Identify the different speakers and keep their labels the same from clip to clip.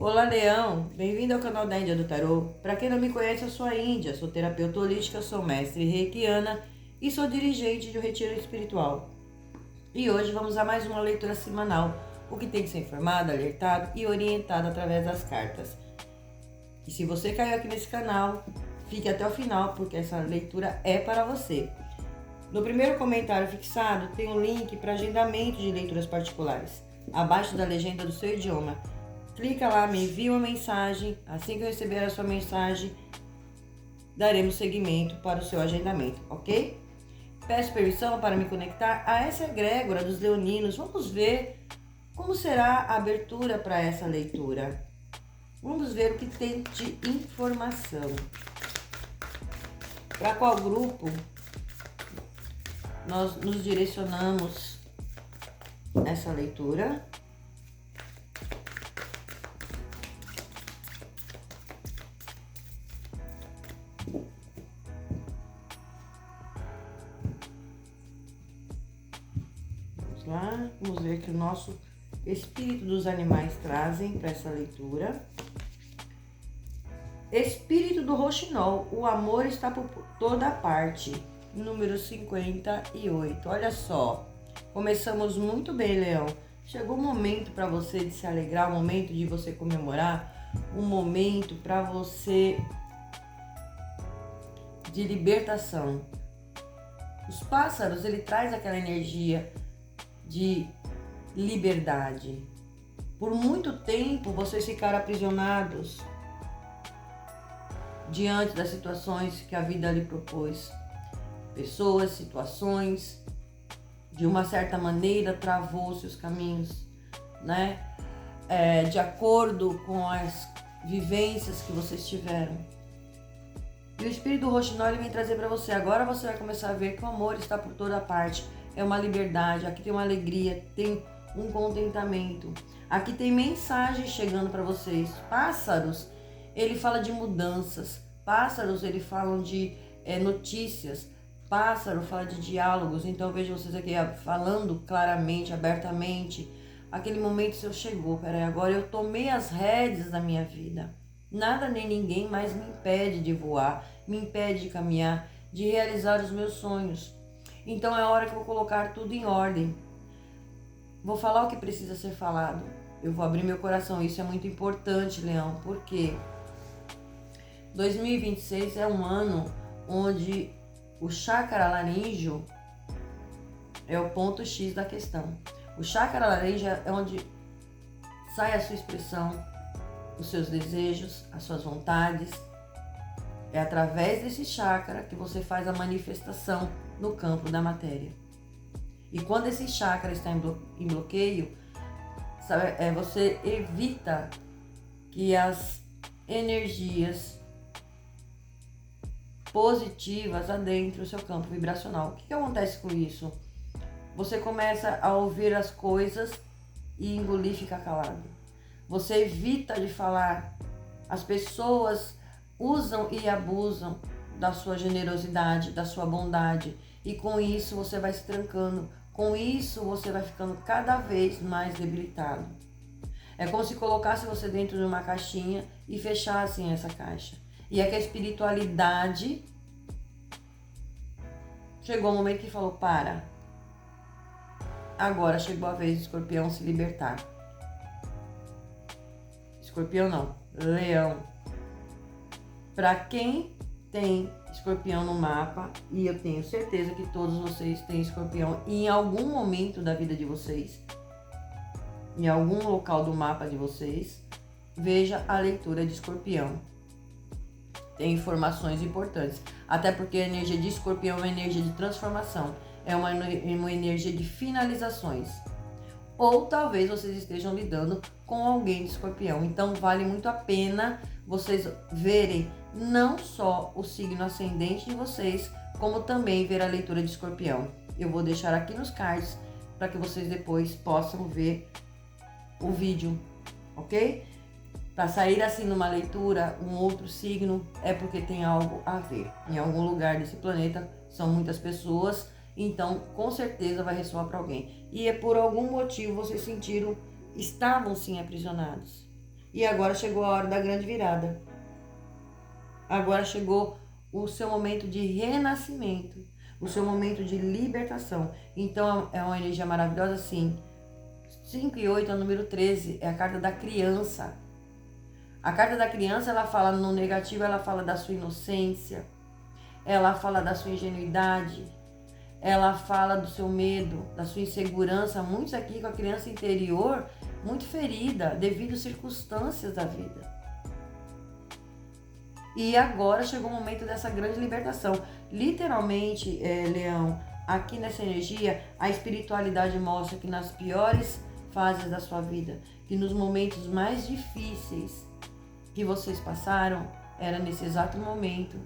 Speaker 1: Olá, Leão! Bem-vindo ao canal da Índia do Tarô. Para quem não me conhece, eu sou a Índia, sou terapeuta holística, sou mestre reikiana e sou dirigente de um retiro espiritual. E hoje vamos a mais uma leitura semanal, o que tem que ser informado, alertado e orientado através das cartas. E se você caiu aqui nesse canal, fique até o final, porque essa leitura é para você. No primeiro comentário fixado tem um link para agendamento de leituras particulares, abaixo da legenda do seu idioma. Clica lá, me envia uma mensagem. Assim que eu receber a sua mensagem, daremos seguimento para o seu agendamento, ok? Peço permissão para me conectar a essa egrégora dos leoninos. Vamos ver como será a abertura para essa leitura. Vamos ver o que tem de informação. Para qual grupo nós nos direcionamos nessa leitura? Vamos lá, vamos ver o que o nosso espírito dos animais trazem para essa leitura. Espírito do roxinol, o amor está por toda parte. Número 58. Olha só, começamos muito bem, Leão. Chegou o momento para você de se alegrar, o momento de você comemorar, um momento para você de libertação. Os pássaros, ele traz aquela energia de liberdade. Por muito tempo vocês ficaram aprisionados diante das situações que a vida lhe propôs. Pessoas, situações, de uma certa maneira travou seus caminhos, né? De acordo com as vivências que vocês tiveram. E o espírito do roxinol ele vem trazer para você. Agora você vai começar a ver que o amor está por toda parte. É uma liberdade, aqui tem uma alegria, tem um contentamento. Aqui tem mensagens chegando para vocês. Pássaros, ele fala de mudanças. Pássaros, ele fala de notícias. Pássaro fala de diálogos. Então eu vejo vocês aqui falando claramente, abertamente. Aquele momento seu chegou. Peraí, agora eu tomei as rédeas da minha vida. Nada nem ninguém mais me impede de voar, me impede de caminhar, de realizar os meus sonhos. Então é hora que eu vou colocar tudo em ordem. Vou falar o que precisa ser falado. Eu vou abrir meu coração. Isso é muito importante, Leão, porque 2026 é um ano onde o chakra laríngeo é o ponto X da questão. O chakra laríngeo é onde sai a sua expressão, os seus desejos, as suas vontades. É através desse chakra que você faz a manifestação no campo da matéria. E quando esse chakra está em bloqueio, você evita que as energias positivas adentrem o seu campo vibracional. O que acontece com isso? Você começa a ouvir as coisas e engolir e ficar calado. Você evita de falar. As pessoas usam e abusam da sua generosidade, da sua bondade. E com isso você vai se trancando. Com isso você vai ficando cada vez mais debilitado. É como se colocasse você dentro de uma caixinha e fechassem essa caixa. E é que a espiritualidade chegou o momento que falou, para. Agora chegou a vez do escorpião se libertar. Escorpião não, leão. Para quem tem escorpião no mapa, e eu tenho certeza que todos vocês têm escorpião em algum momento da vida de vocês, em algum local do mapa de vocês, veja a leitura de escorpião. Tem informações importantes, até porque a energia de escorpião é uma energia de transformação, é uma energia de finalizações. Ou talvez vocês estejam lidando com alguém de escorpião. Então vale muito a pena vocês verem não só o signo ascendente de vocês, como também ver a leitura de escorpião. Eu vou deixar aqui nos cards para que vocês depois possam ver o vídeo, ok? Para sair assim numa leitura, um outro signo, é porque tem algo a ver. Em algum lugar desse planeta, são muitas pessoas, então com certeza vai ressoar para alguém. E é por algum motivo vocês estavam sim aprisionados. E agora chegou a hora da grande virada. Agora chegou o seu momento de renascimento, o seu momento de libertação. Então é uma energia maravilhosa, sim. 5 e 8 é o número 13, é a carta da criança. A carta da criança, ela fala no negativo, ela fala da sua inocência, ela fala da sua ingenuidade, ela fala do seu medo, da sua insegurança. Muitos aqui com a criança interior muito ferida devido às circunstâncias da vida. E agora chegou o momento dessa grande libertação. Literalmente, Leão, aqui nessa energia, a espiritualidade mostra que nas piores fases da sua vida, que nos momentos mais difíceis que vocês passaram, era nesse exato momento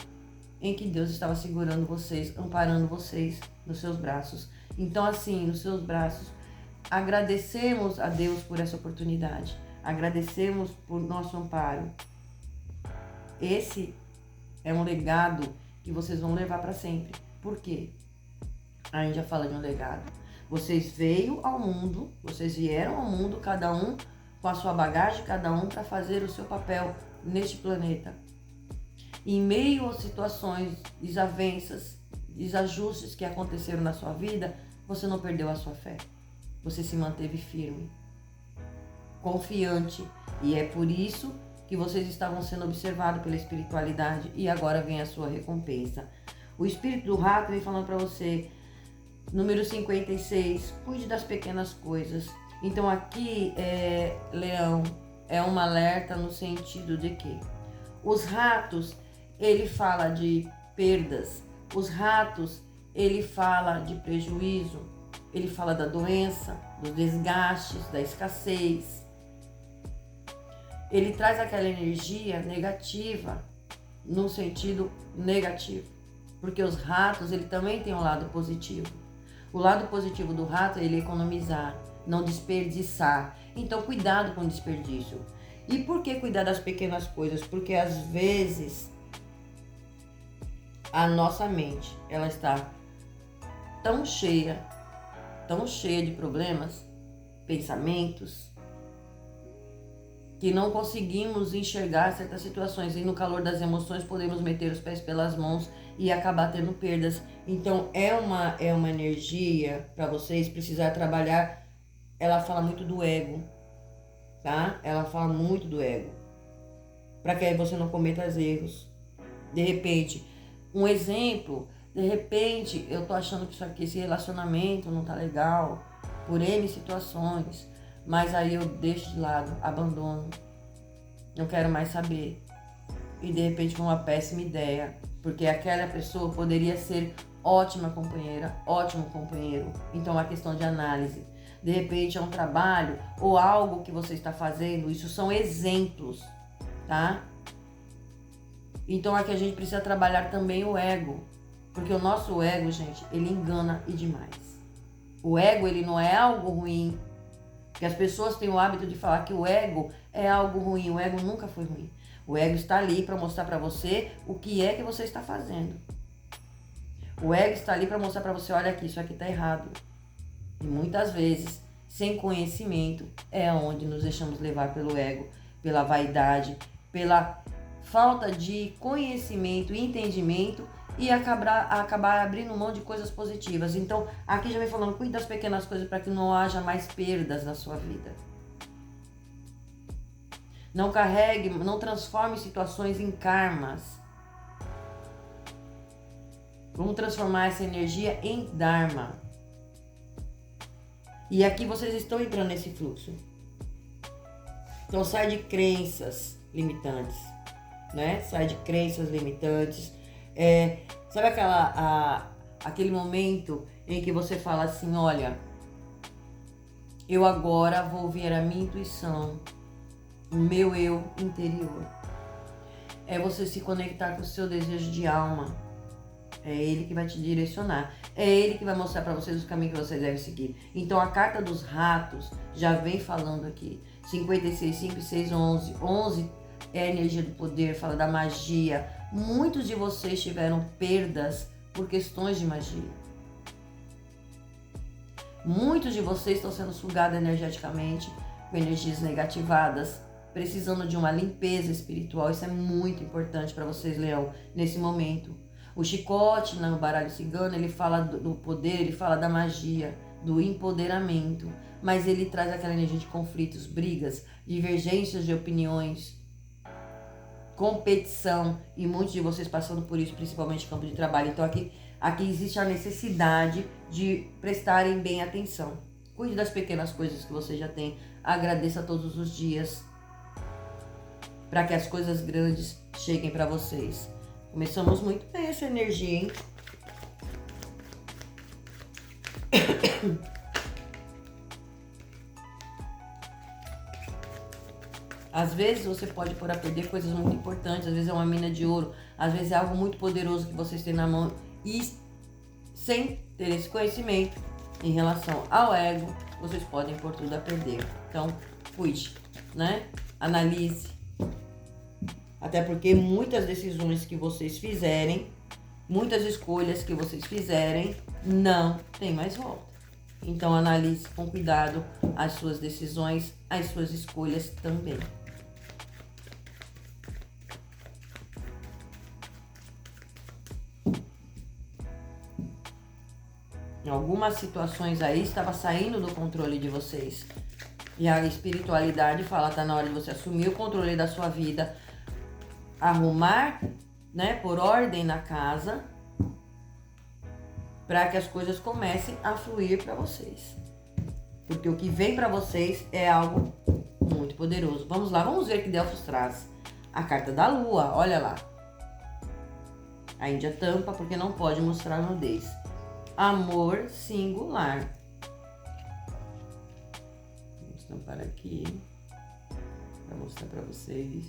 Speaker 1: em que Deus estava segurando vocês, amparando vocês nos seus braços. Então, assim, nos seus braços, agradecemos a Deus por essa oportunidade, agradecemos por nosso amparo. Esse é um legado que vocês vão levar para sempre. Por quê? A gente já fala de um legado. Vocês vieram ao mundo, cada um com a sua bagagem, cada um para fazer o seu papel neste planeta. Em meio às situações, desavenças, desajustes que aconteceram na sua vida, você não perdeu a sua fé. Você se manteve firme, confiante. E é por isso que vocês estavam sendo observados pela espiritualidade e agora vem a sua recompensa. O espírito do rato vem falando para você, número 56, cuide das pequenas coisas. Então aqui, Leão, é um alerta no sentido de que os ratos, ele fala de perdas, os ratos, ele fala de prejuízo, ele fala da doença, dos desgastes, da escassez. Ele traz aquela energia negativa, no sentido negativo. Porque os ratos, ele também tem um lado positivo. O lado positivo do rato é ele economizar, não desperdiçar. Então, cuidado com o desperdício. E por que cuidar das pequenas coisas? Porque às vezes a nossa mente, ela está tão cheia de problemas, pensamentos, que não conseguimos enxergar certas situações e no calor das emoções podemos meter os pés pelas mãos e acabar tendo perdas. Então é uma energia para vocês precisar trabalhar. Ela fala muito do ego, tá? Ela fala muito do ego, para que você não cometa os erros. De repente, um exemplo, de repente eu tô achando que esse relacionamento não tá legal por N situações. Mas aí eu deixo de lado, abandono, não quero mais saber. E de repente foi uma péssima ideia, porque aquela pessoa poderia ser ótima companheira, ótimo companheiro. Então é uma questão de análise. De repente é um trabalho ou algo que você está fazendo, isso são exemplos, tá? Então aqui a gente precisa trabalhar também o ego, porque o nosso ego, gente, ele engana e demais. O ego, ele não é algo ruim. Porque as pessoas têm o hábito de falar que o ego é algo ruim. O ego nunca foi ruim. O ego está ali para mostrar para você o que é que você está fazendo. O ego está ali para mostrar para você, olha aqui, isso aqui está errado. E muitas vezes, sem conhecimento, é onde nos deixamos levar pelo ego, pela vaidade, pela falta de conhecimento e entendimento e acabar abrindo mão de coisas positivas. Então, aqui já vem falando, cuide das pequenas coisas para que não haja mais perdas na sua vida. Não carregue, não transforme situações em karmas. Vamos transformar essa energia em Dharma. E aqui vocês estão entrando nesse fluxo. Então, sai de crenças limitantes, né? Sai de crenças limitantes. Sabe aquele momento em que você fala assim, olha, eu agora vou ouvir a minha intuição, o meu eu interior. É você se conectar com o seu desejo de alma. É ele que vai te direcionar. É ele que vai mostrar para vocês os caminhos que vocês devem seguir. Então a carta dos ratos já vem falando aqui. 56, 5, 6, 11. 11 é a energia do poder, fala da magia. Muitos de vocês tiveram perdas por questões de magia. Muitos de vocês estão sendo sugados energeticamente com energias negativadas, precisando de uma limpeza espiritual. Isso é muito importante para vocês, Leão, nesse momento. O chicote no baralho cigano, ele fala do poder, ele fala da magia, do empoderamento, mas ele traz aquela energia de conflitos, brigas, divergências de opiniões, competição, e muitos de vocês passando por isso, principalmente no campo de trabalho. Então aqui existe a necessidade de prestarem bem atenção. Cuide das pequenas coisas que você já tem, agradeça todos os dias, para que as coisas grandes cheguem para vocês. Começamos muito bem essa energia, hein? Às vezes você pode pôr a perder coisas muito importantes, às vezes é uma mina de ouro, às vezes é algo muito poderoso que vocês têm na mão e sem ter esse conhecimento em relação ao ego, vocês podem pôr tudo a perder. Então, cuide, né? Analise. Até porque muitas decisões que vocês fizerem, muitas escolhas que vocês fizerem, não tem mais volta. Então, analise com cuidado as suas decisões, as suas escolhas também. Em algumas situações aí estava saindo do controle de vocês. E a espiritualidade fala, tá na hora de você assumir o controle da sua vida, arrumar, né, por ordem na casa, para que as coisas comecem a fluir para vocês. Porque o que vem para vocês é algo muito poderoso. Vamos lá, vamos ver o que Delfos traz. A carta da lua, olha lá. A Índia tampa porque não pode mostrar nudez. Amor singular. Vamos tampar aqui para mostrar para vocês.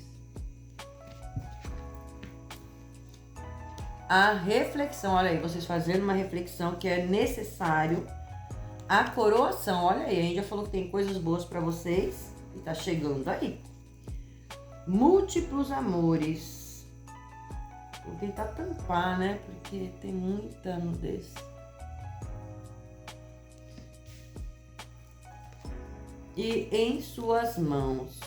Speaker 1: A reflexão, olha aí, vocês fazendo uma reflexão que é necessário. A coroação, olha aí, a Índia falou que tem coisas boas para vocês e tá chegando aí. Múltiplos amores. Vou tentar tampar, né? Porque tem muita nudez. E em suas mãos.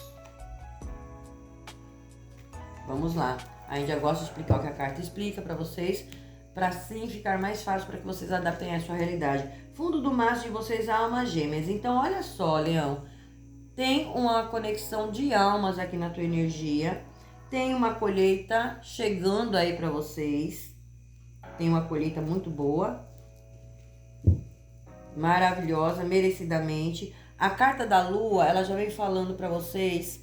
Speaker 1: Vamos lá. A Índia gosta de explicar o que a carta explica para vocês, para assim ficar mais fácil para que vocês adaptem à sua realidade. Fundo do maço de vocês, almas gêmeas. Então, olha só, Leão. Tem uma conexão de almas aqui na tua energia. Tem uma colheita chegando aí para vocês. Tem uma colheita muito boa. Maravilhosa, merecidamente. A carta da lua, ela já vem falando para vocês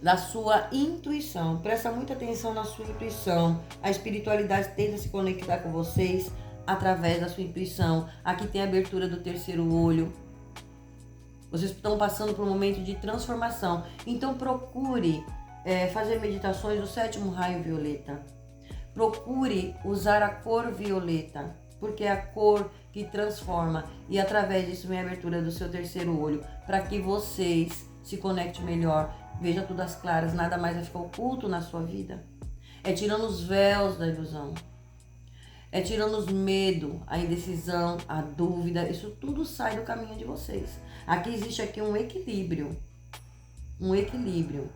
Speaker 1: da sua intuição. Presta muita atenção na sua intuição. A espiritualidade tenta se conectar com vocês através da sua intuição. Aqui tem a abertura do terceiro olho. Vocês estão passando por um momento de transformação. Então procure fazer meditações do sétimo raio violeta. Procure usar a cor violeta, porque é a cor que transforma. E através disso vem a abertura do seu terceiro olho, para que vocês se conectem melhor. Veja tudo às claras, nada mais vai ficar oculto na sua vida. É tirando os véus da ilusão. É tirando os medos, a indecisão, a dúvida. Isso tudo sai do caminho de vocês. Aqui existe um equilíbrio. Um equilíbrio.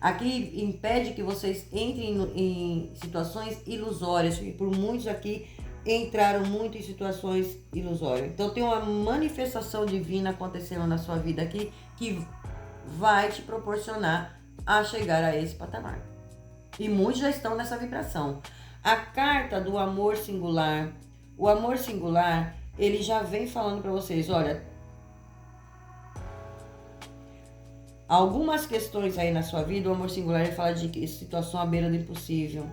Speaker 1: Aqui impede que vocês entrem em situações ilusórias. E por muitos aqui entraram muito em situações ilusórias. Então tem uma manifestação divina acontecendo na sua vida aqui que vai te proporcionar a chegar a esse patamar. E muitos já estão nessa vibração. A carta do amor singular. O amor singular, ele já vem falando para vocês, olha, algumas questões aí na sua vida, o amor singular ele fala de situação à beira do impossível.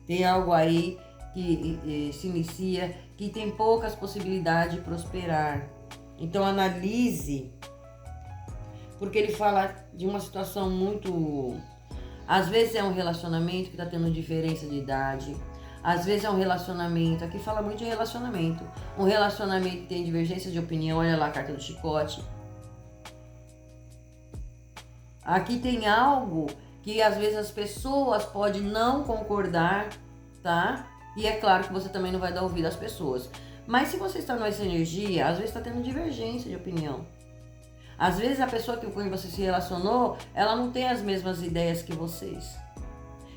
Speaker 1: Tem algo aí que se inicia, que tem poucas possibilidades de prosperar. Então analise, porque ele fala de uma situação muito... Às vezes é um relacionamento que está tendo diferença de idade. Às vezes é um relacionamento, aqui fala muito de relacionamento. Um relacionamento que tem divergência de opinião, olha lá a carta do chicote. Aqui tem algo que às vezes as pessoas podem não concordar, tá? E é claro que você também não vai dar ouvido às pessoas. Mas se você está nessa energia, às vezes está tendo divergência de opinião. Às vezes a pessoa com quem você se relacionou, ela não tem as mesmas ideias que vocês.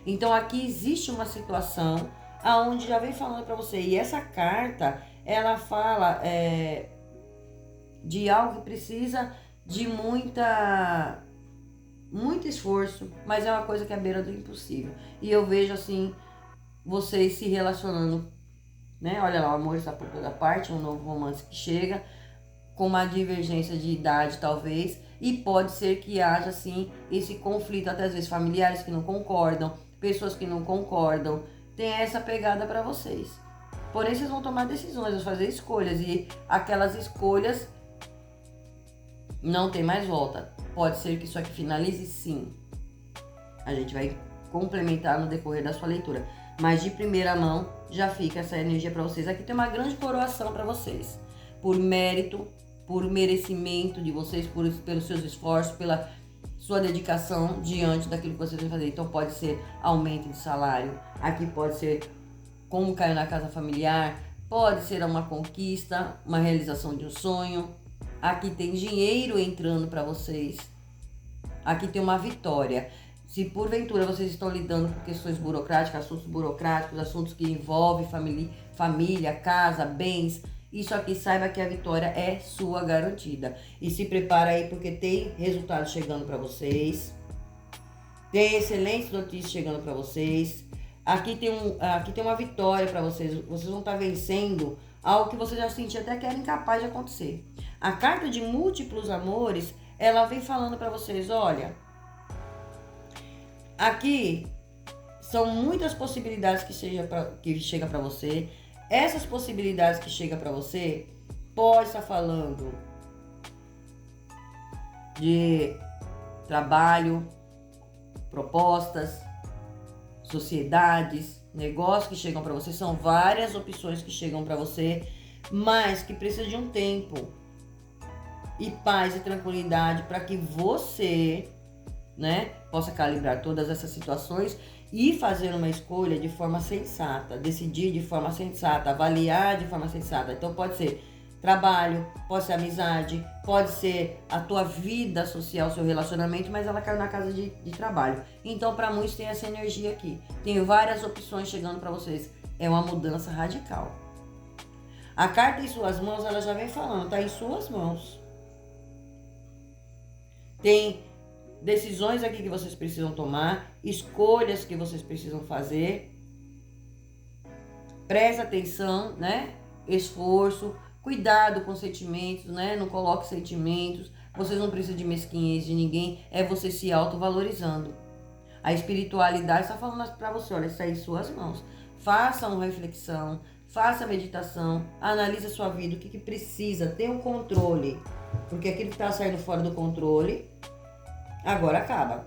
Speaker 1: Então aqui existe uma situação aonde já vem falando para você. E essa carta, ela fala de algo que precisa de muito esforço, mas é uma coisa que é à beira do impossível. E eu vejo assim, vocês se relacionando, né? Olha lá, o amor está por toda parte, um novo romance que chega, com uma divergência de idade talvez, e pode ser que haja assim esse conflito, até às vezes familiares que não concordam, pessoas que não concordam, tem essa pegada para vocês. Porém, vocês vão tomar decisões, vão fazer escolhas, e aquelas escolhas não tem mais volta. Pode ser que isso aqui finalize, sim. A gente vai complementar no decorrer da sua leitura. Mas de primeira mão, já fica essa energia para vocês. Aqui tem uma grande coroação para vocês. Por mérito, por merecimento de vocês, pelos seus esforços, pela sua dedicação diante daquilo que vocês vão fazer. Então pode ser aumento de salário. Aqui pode ser como caiu na casa familiar. Pode ser uma conquista, uma realização de um sonho. Aqui tem dinheiro entrando para vocês. Aqui tem uma vitória. Se porventura vocês estão lidando com questões burocráticas, assuntos que envolvem família, casa, bens, isso aqui saiba que a vitória é sua garantida. E se prepara aí porque tem resultados chegando para vocês. Tem excelentes notícias chegando para vocês. Aqui tem uma vitória para vocês. Vocês vão estar vencendo algo que você já sentia até que era incapaz de acontecer. A carta de múltiplos amores, ela vem falando para vocês, olha, aqui são muitas possibilidades que chega para você. Essas possibilidades que chega para você pode estar falando de trabalho, propostas, sociedades, negócios que chegam para você. São várias opções que chegam para você, mas que precisa de um tempo e paz e tranquilidade para que você, né, possa calibrar todas essas situações e fazer uma escolha de forma sensata, decidir de forma sensata, avaliar de forma sensata. Então pode ser trabalho, pode ser amizade, pode ser a tua vida social, seu relacionamento, mas ela caiu na casa de trabalho. Então para muitos tem essa energia aqui. Tem várias opções chegando para vocês. É uma mudança radical. A carta em suas mãos, ela já vem falando, tá em suas mãos. Tem decisões aqui que vocês precisam tomar, escolhas que vocês precisam fazer. Presta atenção, né? Esforço, cuidado com sentimentos, né? Não coloque sentimentos. Vocês não precisam de mesquinhez de ninguém, é você se autovalorizando. A espiritualidade está falando para você, olha, está em suas mãos. Faça uma reflexão, faça meditação, analise a sua vida, o que precisa, tenha um controle. Porque aquilo que está saindo fora do controle, agora acaba.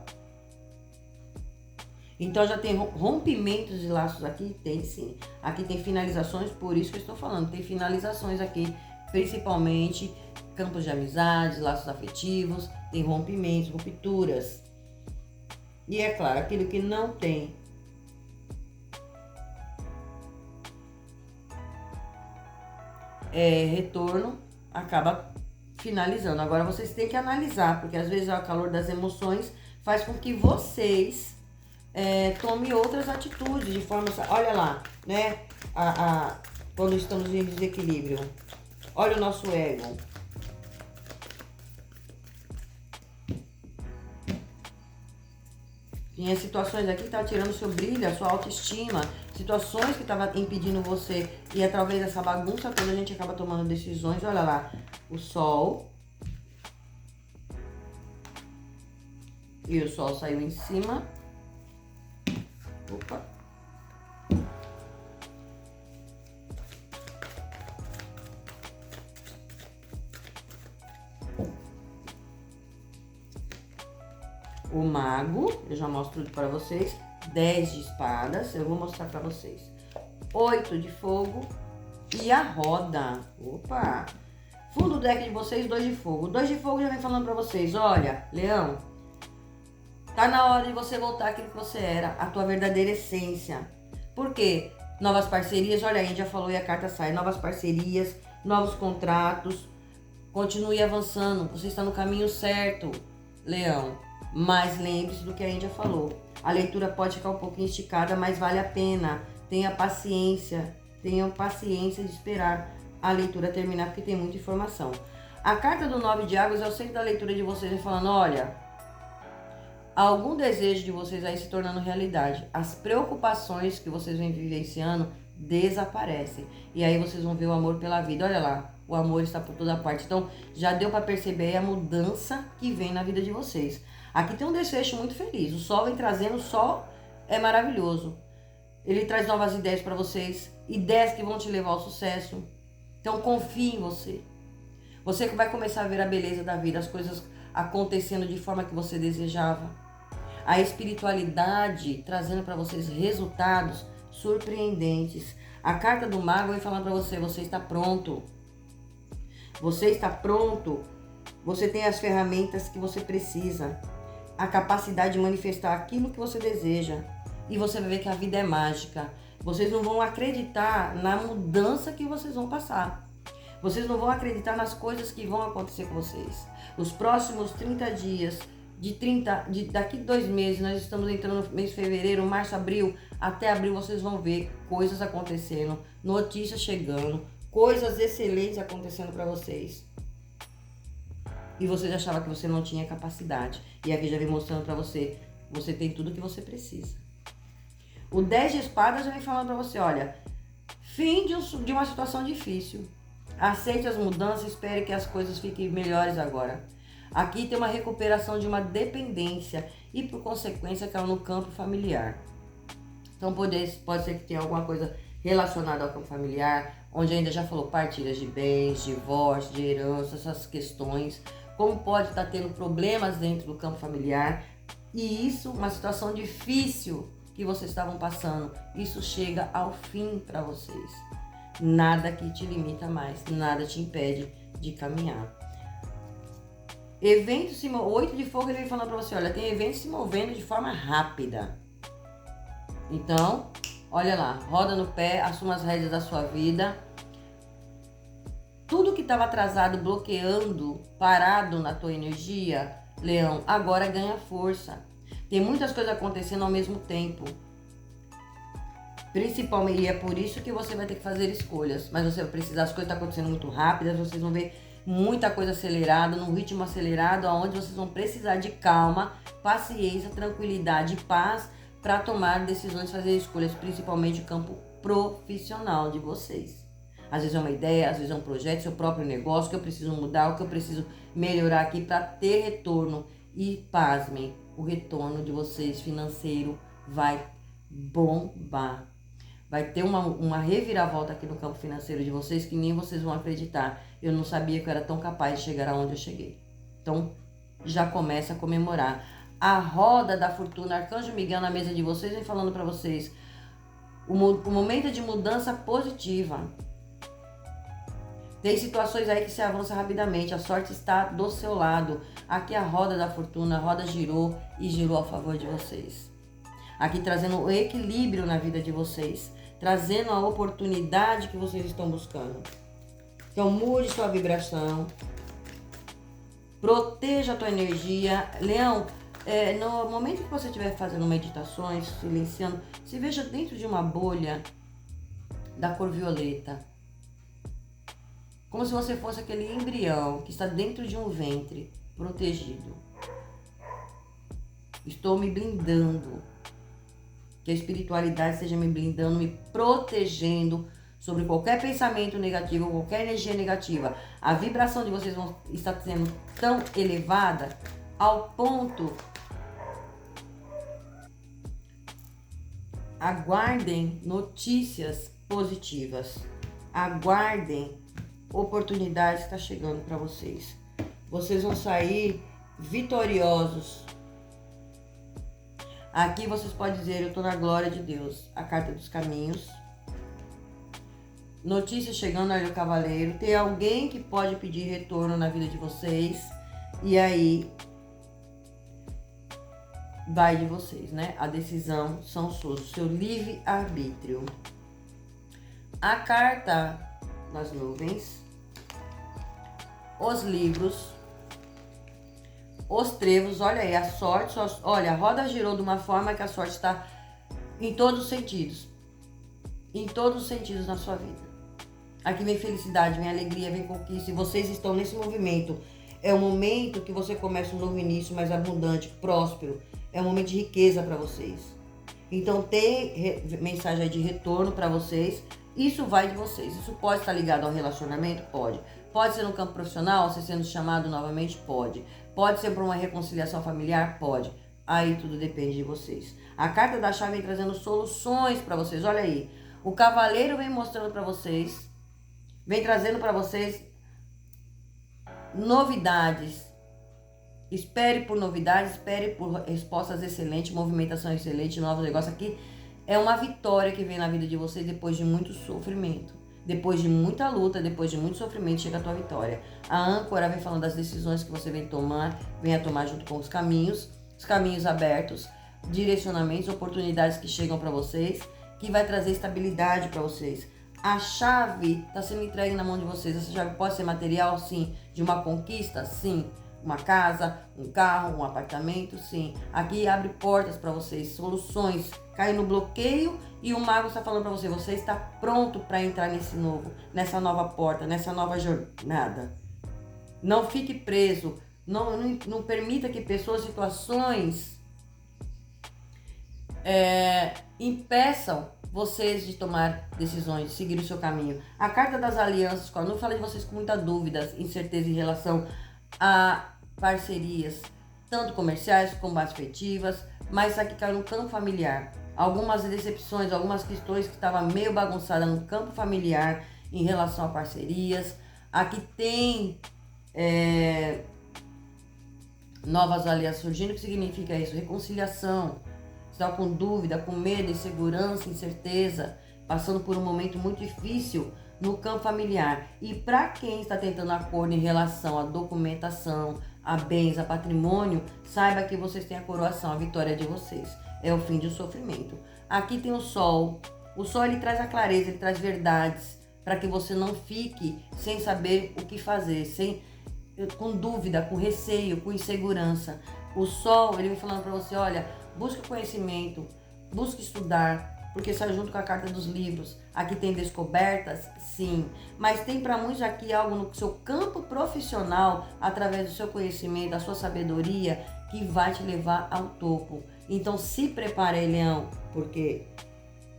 Speaker 1: Então já tem rompimentos de laços aqui? Tem sim. Aqui tem finalizações, por isso que eu estou falando. Tem finalizações aqui, principalmente campos de amizades, laços afetivos, tem rompimentos, rupturas. E é claro, aquilo que não tem retorno, acaba finalizando. Agora vocês têm que analisar, porque às vezes o calor das emoções faz com que vocês tomem outras atitudes de forma... Olha lá, né? Quando estamos em desequilíbrio. Olha o nosso ego. Tinha situações aqui que estavam tirando o seu brilho, a sua autoestima, situações que estavam impedindo você. E através dessa bagunça toda a gente acaba tomando decisões. Olha lá, o sol. E o sol saiu em cima. Opa. O mago, eu já mostro tudo para vocês. 10 de espadas, eu vou mostrar para vocês. 8 de fogo e a roda. Opa! Fundo do deck de vocês, 2 de fogo. 2 de fogo já vem falando para vocês, olha, Leão, tá na hora de você voltar àquilo que você era, a tua verdadeira essência. Por quê? Novas parcerias, olha aí, já falou e a carta sai. Novas parcerias, novos contratos, Continue avançando, você está no caminho certo, Leão. Mas lembre-se do que a Índia falou. A leitura pode ficar um pouquinho esticada, mas vale a pena. Tenha paciência de esperar a leitura terminar, porque tem muita informação. A carta do 9 de Águas é o centro da leitura de vocês, falando, olha, algum desejo de vocês aí se tornando realidade. As preocupações que vocês vêm vivenciando desaparecem. E aí vocês vão ver o amor pela vida. Olha lá, o amor está por toda parte. Então, já deu para perceber a mudança que vem na vida de vocês. Aqui tem um desfecho muito feliz. O sol vem trazendo, o sol é maravilhoso. Ele traz novas ideias para vocês, ideias que vão te levar ao sucesso. Então, confie em você. Você que vai começar a ver a beleza da vida, as coisas acontecendo de forma que você desejava. A espiritualidade trazendo para vocês resultados surpreendentes. A carta do mago vai falar para você, você está pronto. Você está pronto. Você tem as ferramentas que você precisa. A capacidade de manifestar aquilo que você deseja. E você vai ver que a vida é mágica. Vocês não vão acreditar na mudança que vocês vão passar. Vocês não vão acreditar nas coisas que vão acontecer com vocês. Os próximos 30 dias, daqui 2 meses, nós estamos entrando no mês de fevereiro, março, abril, até abril vocês vão ver coisas acontecendo, notícias chegando, coisas excelentes acontecendo para vocês. E você achava que você não tinha capacidade. E a vida já vem mostrando para você, você tem tudo que você precisa. O 10 de espadas já vem falando para você, olha, fim de uma situação difícil. Aceite as mudanças, espere que as coisas fiquem melhores agora. Aqui tem uma recuperação de uma dependência e, por consequência, caiu no campo familiar. Então, pode ser que tenha alguma coisa relacionada ao campo familiar, onde ainda já falou partilhas de bens, divórcio, de herança, essas questões. Como pode estar tendo problemas dentro do campo familiar. E isso, uma situação difícil que vocês estavam passando, isso chega ao fim para vocês. Nada que te limita mais, nada te impede de caminhar. O 8 de fogo ele vem falando para você, olha, tem eventos se movendo de forma rápida. Então, olha lá, roda no pé, assuma as rédeas da sua vida. Tudo que estava atrasado, bloqueando, parado na tua energia, Leão, agora ganha força. Tem muitas coisas acontecendo ao mesmo tempo. Principalmente, e é por isso que você vai ter que fazer escolhas. Mas você vai precisar, as coisas estão acontecendo muito rápidas, vocês vão ver muita coisa acelerada, num ritmo acelerado, onde vocês vão precisar de calma, paciência, tranquilidade e paz para tomar decisões, fazer escolhas, principalmente no campo profissional de vocês. Às vezes é uma ideia, às vezes é um projeto, seu próprio negócio, que eu preciso mudar, o que eu preciso melhorar aqui para ter retorno. E pasmem, o retorno de vocês financeiro vai bombar. Vai ter uma reviravolta aqui no campo financeiro de vocês que nem vocês vão acreditar. Eu não sabia que eu era tão capaz de chegar aonde eu cheguei. Então, já começa a comemorar. A roda da fortuna, Arcanjo Miguel na mesa de vocês vem falando para vocês. O momento de mudança positiva. Tem situações aí que se avança rapidamente. A sorte está do seu lado. Aqui a roda da fortuna, a roda girou e girou a favor de vocês. Aqui trazendo o equilíbrio na vida de vocês, trazendo a oportunidade que vocês estão buscando. Então mude sua vibração, proteja a tua energia. Leão, no momento que você estiver fazendo meditações, silenciando, se veja dentro de uma bolha da cor violeta. Como se você fosse aquele embrião que está dentro de um ventre, protegido. Estou me blindando. Que a espiritualidade esteja me blindando, me protegendo sobre qualquer pensamento negativo, qualquer energia negativa. A vibração de vocês está sendo tão elevada ao ponto. Aguardem notícias positivas. Aguardem oportunidades que está chegando para vocês. Vocês vão sair vitoriosos. Aqui vocês podem dizer, eu estou na glória de Deus. A carta dos caminhos. Notícias chegando ali do cavaleiro. Tem alguém que pode pedir retorno na vida de vocês. E aí, vai de vocês, né? A decisão são suas, o seu livre-arbítrio. A carta das nuvens. os livros, os trevos, olha aí, a sorte, olha, a roda girou de uma forma que a sorte está em todos os sentidos. Em todos os sentidos na sua vida. Aqui vem felicidade, vem alegria, vem conquista. E vocês estão nesse movimento. É um momento que você começa um novo início mais abundante, próspero. É um momento de riqueza para vocês. Então tem mensagem aí de retorno para vocês. Isso vai de vocês. Isso pode estar ligado ao relacionamento? Pode. Pode ser no campo profissional, você sendo chamado novamente? Pode. Pode ser para uma reconciliação familiar? Pode. Aí tudo depende de vocês. A carta da chave vem trazendo soluções para vocês. Olha aí. O cavaleiro vem mostrando para vocês, vem trazendo para vocês novidades. Espere por novidades, espere por respostas excelentes, movimentação excelente, novos negócios. Aqui é uma vitória que vem na vida de vocês depois de muito sofrimento. Depois de muita luta, depois de muito sofrimento, chega a tua vitória. A âncora vem falando das decisões que você vem a tomar junto com os caminhos abertos, direcionamentos, oportunidades que chegam para vocês, que vai trazer estabilidade para vocês. A chave está sendo entregue na mão de vocês. Essa chave pode ser material, sim. De uma conquista, sim. Uma casa, um carro, um apartamento, sim. Aqui abre portas para vocês, soluções. Cai no bloqueio e o mago está falando para você. Você está pronto para entrar nessa nova porta, nessa nova jornada. Não fique preso. Não permita que pessoas, situações impeçam vocês de tomar decisões, de seguir o seu caminho. A carta das alianças, quando eu falei de vocês com muita dúvida, incerteza em relação a parcerias, tanto comerciais como afetivas, mas aqui caiu no campo familiar. Algumas decepções, algumas questões que estavam meio bagunçadas no campo familiar em relação a parcerias. Aqui tem novas alianças surgindo. O que significa isso? Reconciliação. Você está com dúvida, com medo, insegurança, incerteza, passando por um momento muito difícil no campo familiar. E para quem está tentando acordo em relação à documentação, a bens, a patrimônio, saiba que vocês têm a coroação, a vitória de vocês. É o fim do sofrimento. Aqui tem o sol. O sol, ele traz a clareza, ele traz verdades, para que você não fique sem saber o que fazer, com dúvida, com receio, com insegurança. O sol, ele vem falando para você, olha, busque conhecimento, busque estudar, porque sai junto com a carta dos livros. Aqui tem descobertas, sim, mas tem para muitos aqui algo no seu campo profissional, através do seu conhecimento, da sua sabedoria, que vai te levar ao topo. Então se prepare aí, Leão, porque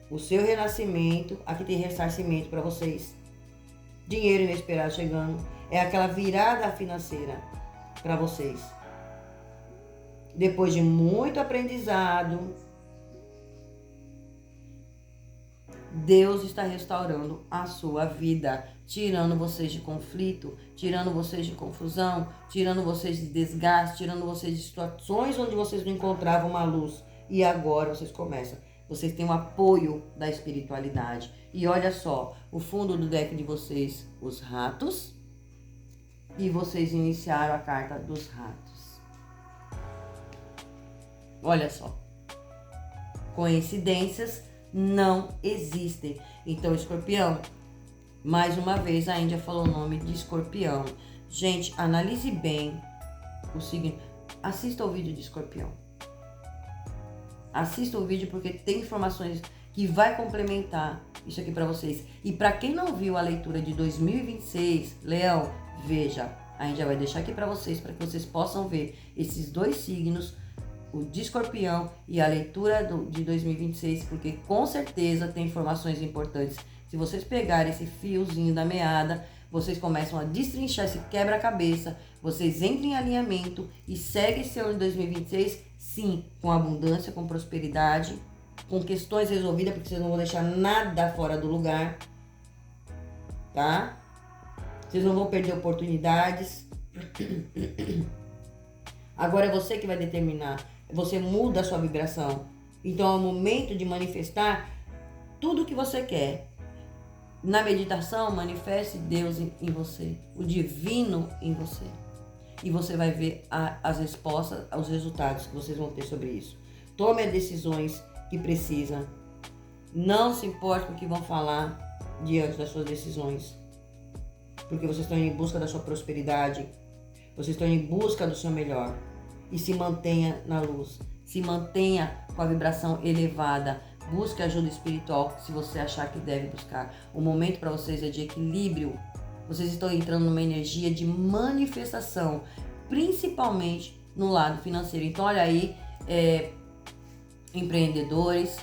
Speaker 1: o seu renascimento, aqui tem ressarcimento para vocês. Dinheiro inesperado chegando, é aquela virada financeira para vocês. Depois de muito aprendizado, Deus está restaurando a sua vida, tirando vocês de conflito, tirando vocês de confusão, tirando vocês de desgaste, tirando vocês de situações onde vocês não encontravam uma luz. E agora vocês começam. Vocês têm o apoio da espiritualidade. E olha só, o fundo do deck de vocês, os ratos. E vocês iniciaram a carta dos ratos. Olha só, coincidências não existem. Então, Escorpião, mais uma vez a Índia falou o nome de Escorpião. Gente, analise bem o signo. Assista o vídeo de Escorpião. Assista o vídeo porque tem informações que vai complementar isso aqui para vocês. E para quem não viu a leitura de 2026, Leão, veja. A Índia vai deixar aqui para vocês que vocês possam ver esses dois signos, o de Escorpião e a leitura de 2026, porque com certeza tem informações importantes. Se vocês pegarem esse fiozinho da meada, vocês começam a destrinchar esse quebra-cabeça, vocês entram em alinhamento e seguem esse ano de 2026, sim, com abundância, com prosperidade, com questões resolvidas, porque vocês não vão deixar nada fora do lugar, tá? Vocês não vão perder oportunidades. Agora é você que vai determinar. Você muda a sua vibração. Então é o momento de manifestar tudo o que você quer. Na meditação, manifeste Deus em você, o divino em você. E você vai ver as respostas, os resultados que vocês vão ter sobre isso. Tome as decisões que precisa. Não se importe com o que vão falar diante das suas decisões. porque vocês estão em busca da sua prosperidade, vocês estão em busca do seu melhor. E se mantenha na luz, se mantenha com a vibração elevada, busque ajuda espiritual se você achar que deve buscar. O momento para vocês é de equilíbrio, vocês estão entrando numa energia de manifestação, principalmente no lado financeiro. Então olha aí, empreendedores,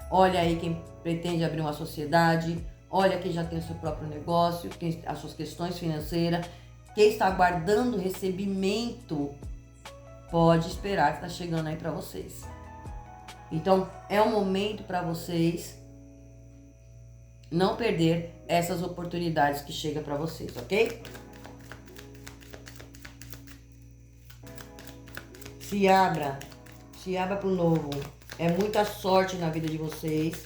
Speaker 1: olha aí quem pretende abrir uma sociedade, olha quem já tem o seu próprio negócio, tem as suas questões financeiras, quem está aguardando recebimento, pode esperar que está chegando aí para vocês. Então é um momento para vocês não perder essas oportunidades que chegam para vocês, ok? Se abra para o novo. É muita sorte na vida de vocês.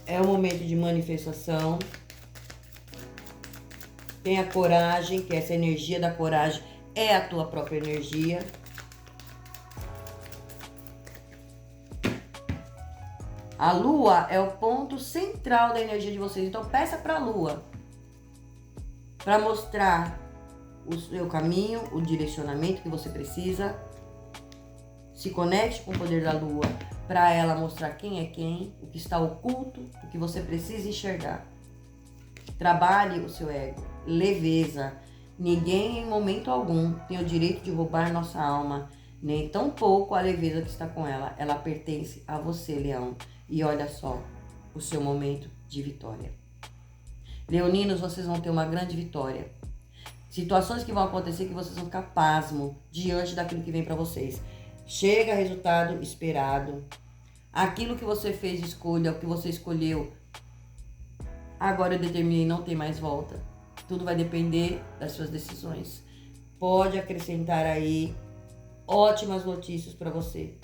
Speaker 1: É um momento de manifestação. Tenha coragem, que essa energia da coragem é a tua própria energia. A lua é o ponto central da energia de vocês. Então peça para a lua para mostrar o seu caminho, o direcionamento que você precisa. Se conecte com o poder da lua para ela mostrar quem é quem, o que está oculto, o que você precisa enxergar. Trabalhe o seu ego, leveza. Ninguém em momento algum tem o direito de roubar nossa alma, nem tampouco a leveza que está com ela. Ela pertence a você, Leão. E olha só o seu momento de vitória. Leoninos, vocês vão ter uma grande vitória. Situações que vão acontecer que vocês vão ficar pasmo diante daquilo que vem para vocês. Chega resultado esperado. Aquilo que você fez escolha, o que você escolheu, agora eu determinei, não tem mais volta. Tudo vai depender das suas decisões. Pode acrescentar aí ótimas notícias para você.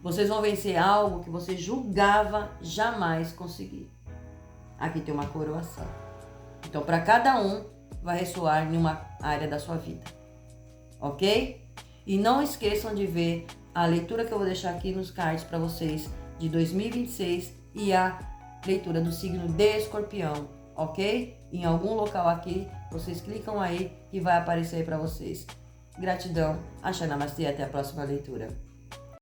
Speaker 1: Vocês vão vencer algo que você julgava jamais conseguir. Aqui tem uma coroação. Então, para cada um, vai ressoar em uma área da sua vida. Ok? E não esqueçam de ver a leitura que eu vou deixar aqui nos cards para vocês de 2026 e a leitura do signo de Escorpião. Ok? Em algum local aqui, vocês clicam aí e vai aparecer aí para vocês. Gratidão. Axé Namastê. Até a próxima leitura.